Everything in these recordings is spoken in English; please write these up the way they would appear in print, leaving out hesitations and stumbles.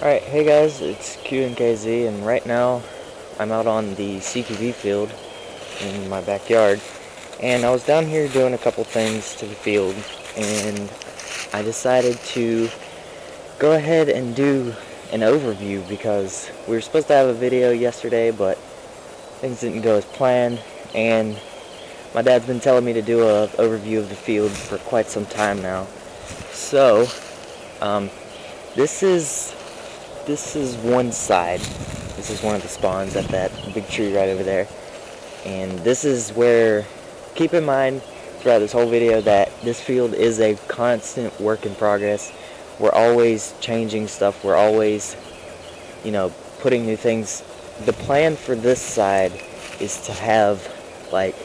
Alright, hey guys, it's QNKZ, and right now I'm out on the CQB field in my backyard, and I was down here doing a couple things to the field, and I decided to go ahead and do an overview because we were supposed to have a video yesterday, but things didn't go as planned, and my dad's been telling me to do an overview of the field for quite some time now. So, this is one side. This is one of the spawns at that big tree right over there. And this is where, keep in mind throughout this whole video that this field is a constant work in progress. We're always changing stuff. We're always, putting new things. The plan for this side is to have like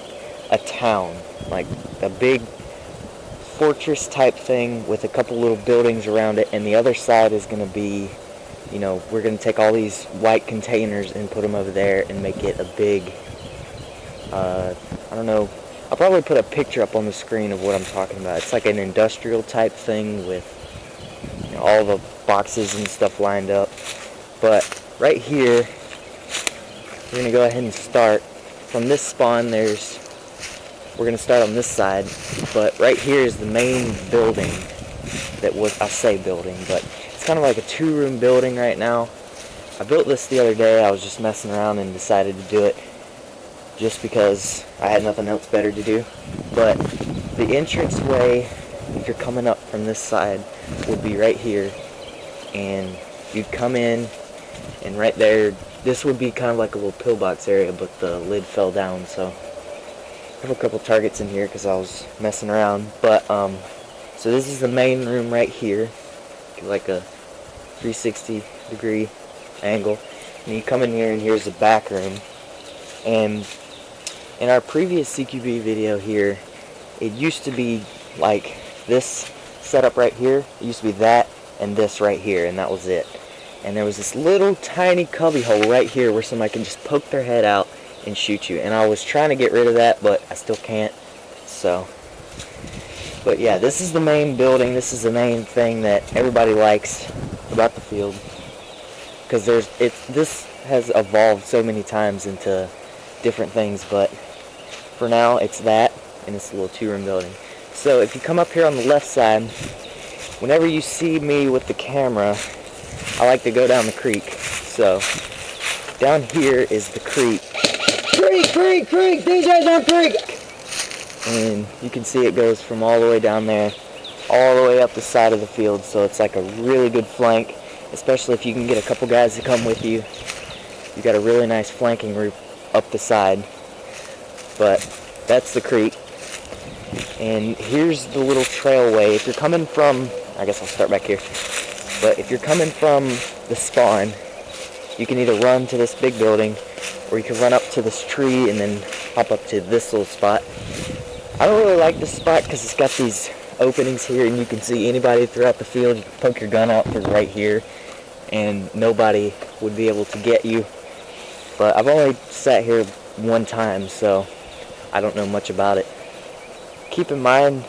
a town, like a big fortress type thing with a couple little buildings around it, and the other side is going to be, we're going to take all these white containers and put them over there and make it a big, I don't know, I'll probably put a picture up on the screen of what I'm talking about. It's like an industrial type thing with all the boxes and stuff lined up. But right here, we're going to go ahead and start. From this spawn, we're going to start on this side, but right here is the main building I say building, but it's kind of like a two-room building right now. I built this the other day. I was just messing around and decided to do it just because I had nothing else better to do. But the entranceway, if you're coming up from this side, would be right here, and you'd come in, and right there, this would be kind of like a little pillbox area, but the lid fell down, so I have a couple targets in here because I was messing around. But so this is the main room right here, like a 360-degree angle, and you come in here, and here's the back room. And in our previous CQB video here, it used to be like this setup right here. It used to be that and this right here, and that was it. And there was this little tiny cubby hole right here where somebody can just poke their head out and shoot you. And I was trying to get rid of that, but I still can't. So, but yeah, this is the main building. This is the main thing that everybody likes about the field, because this has evolved so many times into different things. But for now, it's that, and it's a little two-room building. So if you come up here on the left side, whenever you see me with the camera, I like to go down the creek. So down here is the creek. Creek, DJ's on creek! And you can see it goes from all the way down there, all the way up the side of the field. So it's like a really good flank, especially if you can get a couple guys to come with you. You got a really nice flanking route up the side. But that's the creek. And here's the little trailway. If you're coming from, I guess I'll start back here. But if you're coming from the spawn, you can either run to this big building, or you can run up to this tree and then hop up to this little spot. I don't really like this spot because it's got these openings here, and you can see anybody throughout the field. You can poke your gun out because right here, and nobody would be able to get you. But I've only sat here one time, so I don't know much about it. Keep in mind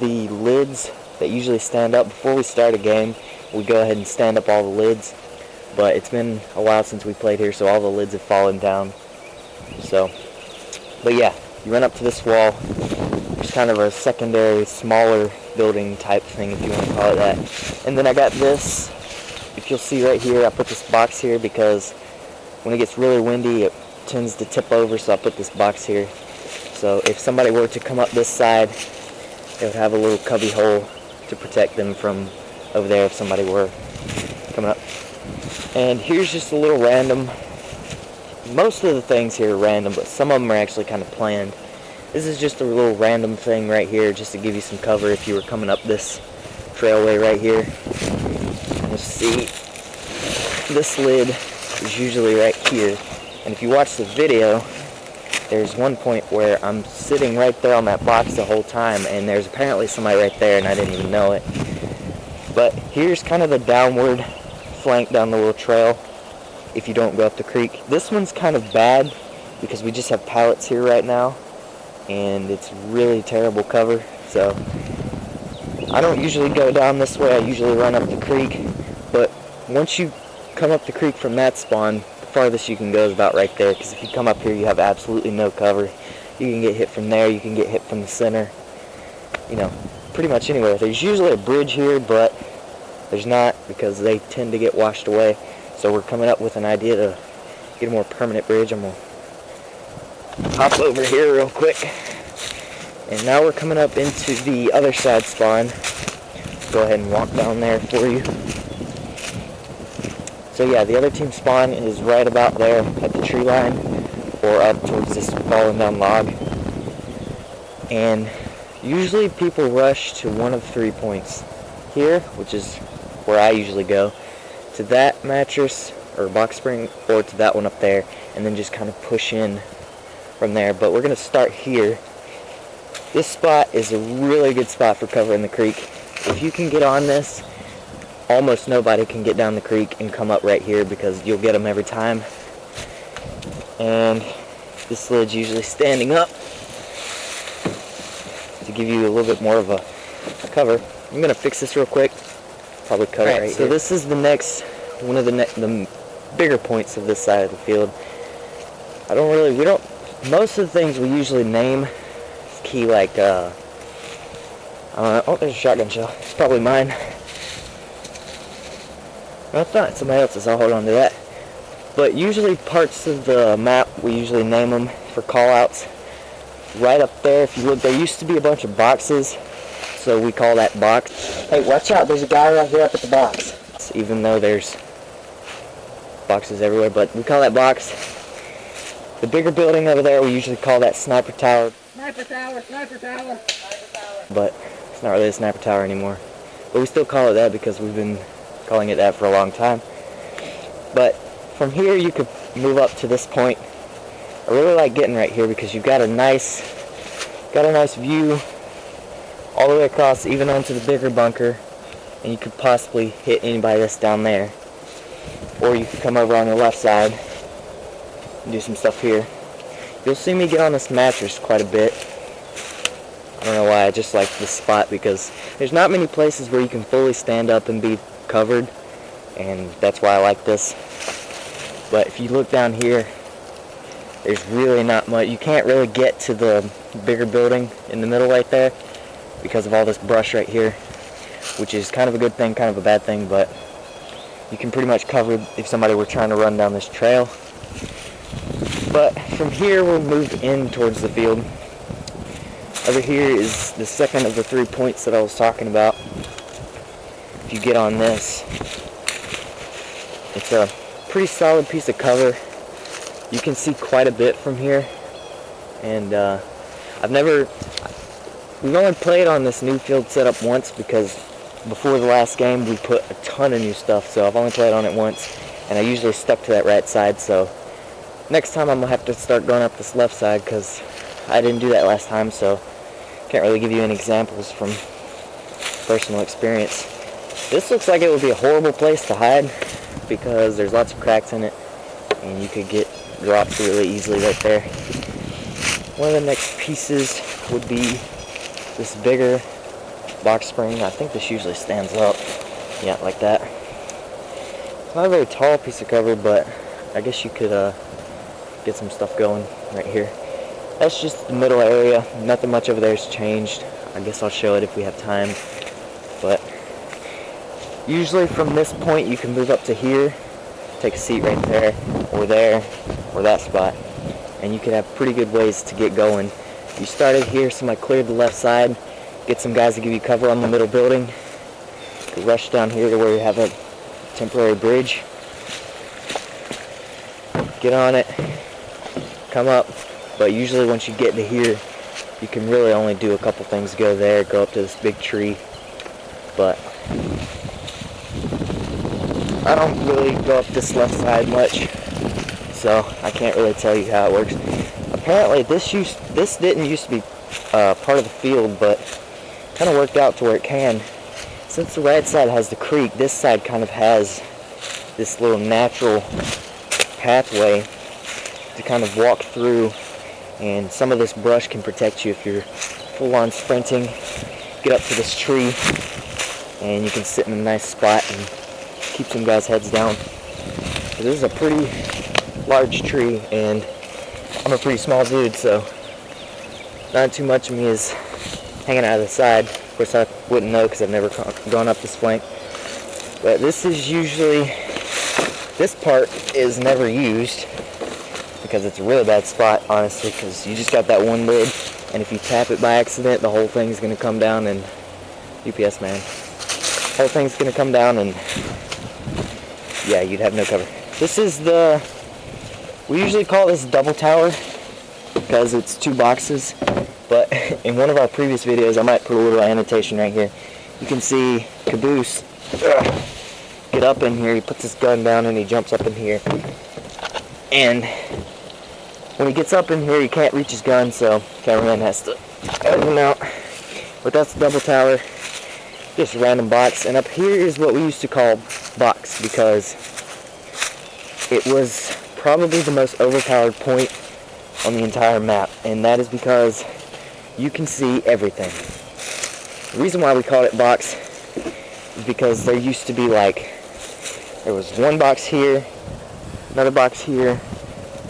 the lids that usually stand up before we start a game. We go ahead and stand up all the lids, but it's been a while since we played here, so all the lids have fallen down. So, but yeah, you run up to this wall. It's kind of a secondary, smaller building type thing, if you want to call it that. And then I got this. If you'll see right here, I put this box here because when it gets really windy, it tends to tip over, so I put this box here. So if somebody were to come up this side, they would have a little cubby hole to protect them from over there if somebody were coming up. And here's just a little random. Most of the things here are random, but some of them are actually kind of planned. This is just a little random thing right here, just to give you some cover if you were coming up this trailway right here. You'll see this lid is usually right here. And if you watch the video, there's one point where I'm sitting right there on that box the whole time, and there's apparently somebody right there, and I didn't even know it. But here's kind of the downward flank down the little trail if you don't go up the creek. This one's kind of bad because we just have pallets here right now, and it's really terrible cover. So I don't usually go down this way. I usually run up the creek. But once you come up the creek from that spawn, the farthest you can go is about right there, because if you come up here you have absolutely no cover. You can get hit from there, you can get hit from the center, you know, pretty much anywhere. There's usually a bridge here, but there's not, because they tend to get washed away. So we're coming up with an idea to get a more permanent bridge. I'm going to hop over here real quick. And now we're coming up into the other side spawn. Go ahead and walk down there for you. So yeah, the other team spawn is right about there at the tree line, or up towards this fallen down log. And usually people rush to one of 3 points. Here, which is where I usually go, to that mattress or box spring, or to that one up there, and then just kind of push in from there. But we're going to start here. This spot is a really good spot for covering the creek. If you can get on this, almost nobody can get down the creek and come up right here, because you'll get them every time. And this lid's usually standing up to give you a little bit more of a cover. I'm going to fix this real quick. Probably cut it right here. So this is the next, one of the bigger points of this side of the field. Most of the things we usually name key, like, oh, there's a shotgun shell. It's probably mine. No, it's not. It's somebody else's. I'll hold on to that. But usually parts of the map, we usually name them for call-outs. Right up there, if you look, there used to be a bunch of boxes, so we call that box. Hey, watch out, there's a guy right here up at the box. Even though there's boxes everywhere, but we call that box. The bigger building over there, we usually call that sniper tower. Sniper tower, sniper tower, sniper tower. But it's not really a sniper tower anymore. But we still call it that because we've been calling it that for a long time. But from here you could move up to this point. I really like getting right here because you've got a nice view all the way across, even onto the bigger bunker, and you could possibly hit anybody that's down there. Or you could come over on the left side and do some stuff here. You'll see me get on this mattress quite a bit. I don't know why, I just like this spot because there's not many places where you can fully stand up and be covered, and that's why I like this. But if you look down here, there's really not much. You can't really get to the bigger building in the middle right there because of all this brush right here, which is kind of a good thing, kind of a bad thing, but you can pretty much cover if somebody were trying to run down this trail. But from here we'll move in towards the field. Over here is the second of the 3 points that I was talking about. If you get on this, it's a pretty solid piece of cover. You can see quite a bit from here, and we've only played on this new field setup once, because before the last game we put a ton of new stuff, so I've only played on it once, and I usually stuck to that right side. So next time I'm going to have to start going up this left side, because I didn't do that last time, so can't really give you any examples from personal experience. This looks like it would be a horrible place to hide, because there's lots of cracks in it, and you could get dropped really easily right there. One of the next pieces would be this bigger box spring. I think this usually stands up. Yeah, like that. It's not a very tall piece of cover, but I guess you could get some stuff going right here. That's just the middle area. Nothing much over there has changed. I guess I'll show it if we have time. But usually from this point you can move up to here, take a seat right there, or that spot, and you could have pretty good ways to get going. You started here, somebody cleared the left side, get some guys to give you cover on the middle building. You could rush down here to where you have a temporary bridge. Get on it, come up, but usually once you get to here, you can really only do a couple things. Go there, go up to this big tree, but I don't really go up this left side much, so I can't really tell you how it works. Apparently this didn't used to be part of the field, but kind of worked out to where it can. Since the right side has the creek, this side kind of has this little natural pathway to kind of walk through, and some of this brush can protect you if you're full-on sprinting. Get up to this tree, and you can sit in a nice spot and keep some guys' heads down. This is a pretty large tree, and I'm a pretty small dude, so not too much of me is hanging out of the side. Of course, I wouldn't know because I've never gone up this flank. But this is usually, this part is never used because it's a really bad spot, honestly, because you just got that one lid, and if you tap it by accident, the whole thing's going to come down, and UPS man, the whole thing's going to come down, and yeah, you'd have no cover. This is we usually call this double tower because it's 2 boxes, but in one of our previous videos, I might put a little annotation right here. You can see Caboose get up in here, he puts his gun down and he jumps up in here, and when he gets up in here, he can't reach his gun, so cameraman has to help him out. But that's the double tower, just a random box. And up here is what we used to call box because it was probably the most overpowered point on the entire map, and that is because you can see everything. The reason why we called it box is because there used to be there was one box here, another box here,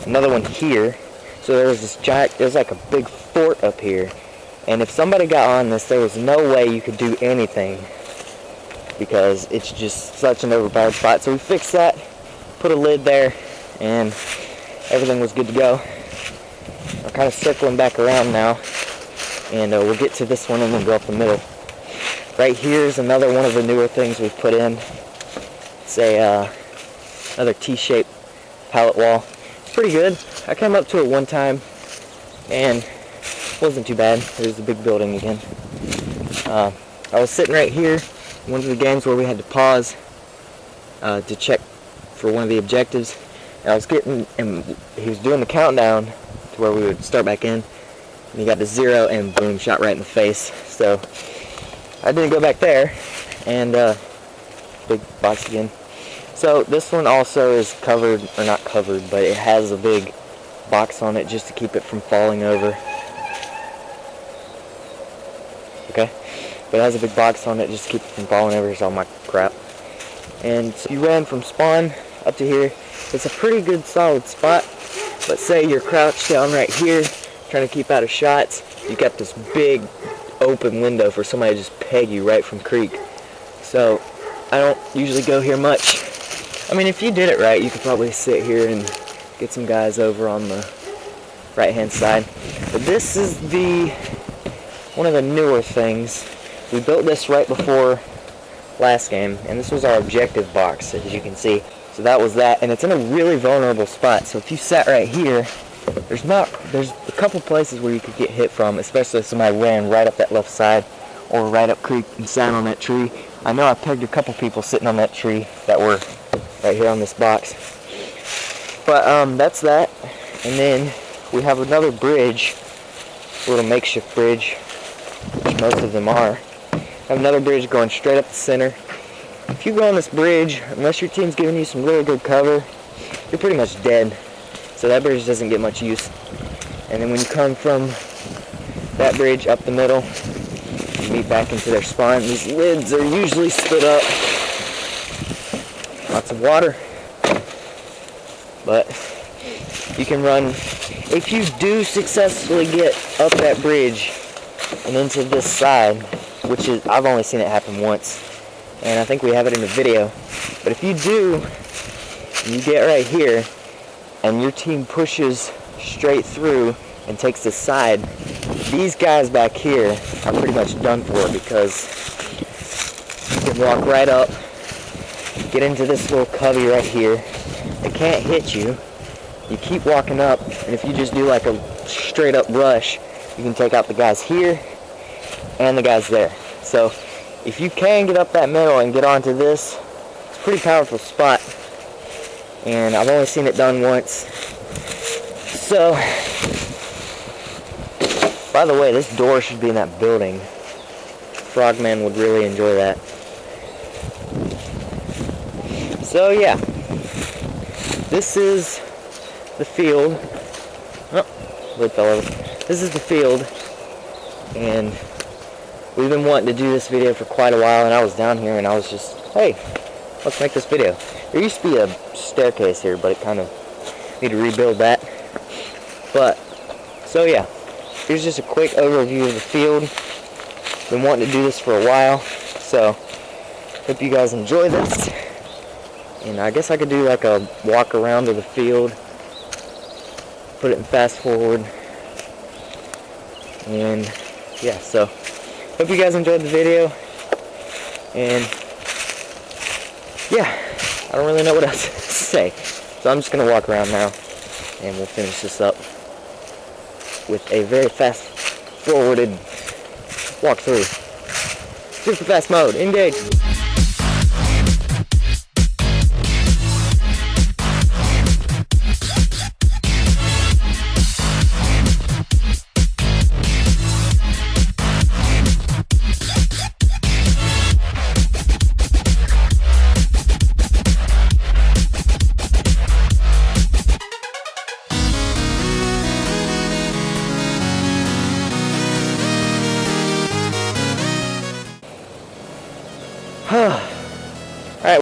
another one here. So there was this giant, there was like a big fort up here, and if somebody got on this, there was no way you could do anything because it's just such an overpowered spot. So we fixed that, put a lid there, and everything was good to go. We're kind of circling back around now, and we'll get to this one and then go up the middle. Right here is another one of the newer things we've put in. It's another T-shaped pallet wall. It's pretty good. I came up to it one time, and it wasn't too bad. There's the big building again. I was sitting right here, one of the games where we had to pause to check for one of the objectives. And he was doing the countdown to where we would start back in, and he got to 0 and boom, shot right in the face. So I didn't go back there, and big box again. So this one also is covered, or not covered, but it has a big box on it just to keep it from falling over. Okay, but it has a big box on it just to keep it from falling over. Here's all my crap. And so you ran from spawn up to here. It's a pretty good solid spot, but say you're crouched down right here trying to keep out of shots, you got this big open window for somebody to just peg you right from creek. So I don't usually go here much. I mean, if you did it right, you could probably sit here and get some guys over on the right hand side. But this is one of the newer things. We built this right before last game, and this was our objective box, as you can see. So that was that, and it's in a really vulnerable spot. So if you sat right here, there's a couple places where you could get hit from, especially if somebody ran right up that left side or right up creek and sat on that tree. I know I pegged a couple people sitting on that tree that were right here on this box. But that's that. And then we have another bridge, a little makeshift bridge, which most of them are. I have another bridge going straight up the center. If you go on this bridge, unless your team's giving you some really good cover, you're pretty much dead. So that bridge doesn't get much use. And then when you come from that bridge up the middle, you meet back into their spawn. These lids are usually split up. Lots of water. But you can run, if you do successfully get up that bridge and into this side, which is, I've only seen it happen once, and I think we have it in the video, but if you do, and you get right here, and your team pushes straight through and takes the side, these guys back here are pretty much done for because you can walk right up, get into this little cubby right here. They can't hit you. You keep walking up, and if you just do like a straight up rush, you can take out the guys here and the guys there. So if you can get up that middle and get onto this, it's a pretty powerful spot. And I've only seen it done once. So, by the way, this door should be in that building. Frogman would really enjoy that. So yeah, this is the field. Oh, lid fell over. This is the field, and we've been wanting to do this video for quite a while, and I was down here and I was just, hey, let's make this video. There used to be a staircase here, but it kind of need to rebuild that. But so yeah, here's just a quick overview of the field. Been wanting to do this for a while, so hope you guys enjoy this. And I guess I could do like a walk around of the field, put it in fast forward, and yeah, so hope you guys enjoyed the video. And yeah, I don't really know what else to say, so I'm just gonna walk around now and we'll finish this up with a very fast forwarded walkthrough. Super fast mode, engage.